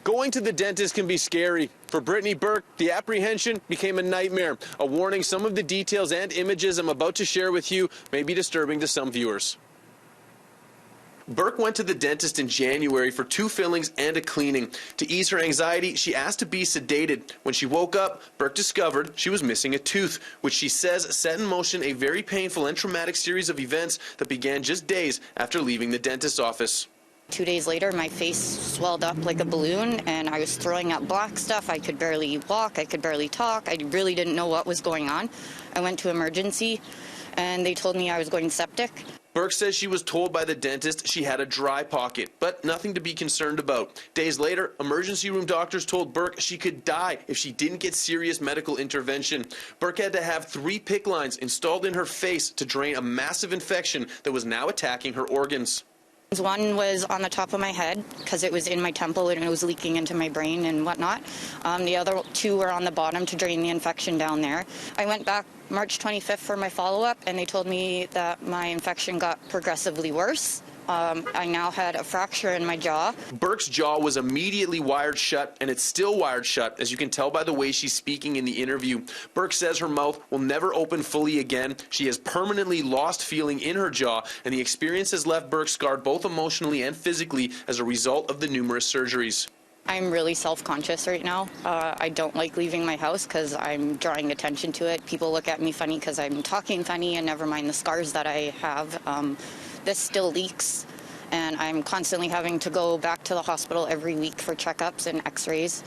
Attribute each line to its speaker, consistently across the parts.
Speaker 1: Going to the dentist can be scary. For Brittany Burke, the apprehension became a nightmare. A warning, some of the details and images I'm about to share with you may be disturbing to some viewers. Burke went to the dentist in January for 2 fillings and a cleaning. To ease her anxiety, she asked to be sedated. When she woke up, Burke discovered she was missing a tooth, which she says set in motion a very painful and traumatic series of events that began just days after leaving the dentist's office.
Speaker 2: 2 days later, my face swelled up like a balloon, and I was throwing up black stuff. I could barely walk. I could barely talk. I really didn't know what was going on. I went to emergency, and they told me I was going septic.
Speaker 1: Burke says she was told by the dentist she had a dry pocket, but nothing to be concerned about. Days later, emergency room doctors told Burke she could die if she didn't get serious medical intervention. Burke had to have 3 PICC lines installed in her face to drain a massive infection that was now attacking her organs.
Speaker 2: One was on the top of my head because it was in my temple and it was leaking into my brain and whatnot. The other 2 were on the bottom to drain the infection down there. I went back March 25th for my follow-up, and they told me that my infection got progressively worse. I now had a fracture in my jaw.
Speaker 1: Burke's jaw was immediately wired shut, and it's still wired shut, as you can tell by the way she's speaking in the interview. Burke says her mouth will never open fully again. She has permanently lost feeling in her jaw, and the experience has left Burke scarred both emotionally and physically as a result of the numerous surgeries.
Speaker 2: I'm really self-conscious right now. I don't like leaving my house because I'm drawing attention to it. People look at me funny because I'm talking funny, and never mind the scars that I have. This still leaks, and I'm constantly having to go back to the hospital every week for checkups and x-rays.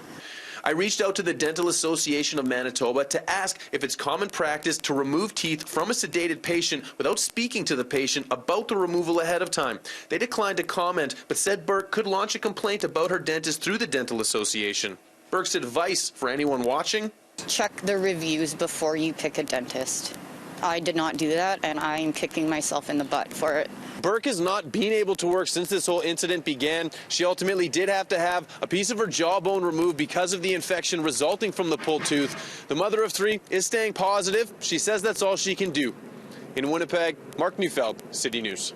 Speaker 1: I reached out to the Dental Association of Manitoba to ask if it's common practice to remove teeth from a sedated patient without speaking to the patient about the removal ahead of time. They declined to comment, but said Burke could launch a complaint about her dentist through the Dental Association. Burke's advice for anyone watching?
Speaker 2: Check the reviews before you pick a dentist. I did not do that, and I'm kicking myself in the butt for it.
Speaker 1: Burke has not been able to work since this whole incident began. She ultimately did have to have a piece of her jawbone removed because of the infection resulting from the pulled tooth. The mother of 3 is staying positive. She says that's all she can do. In Winnipeg, Mark Neufeld, City News.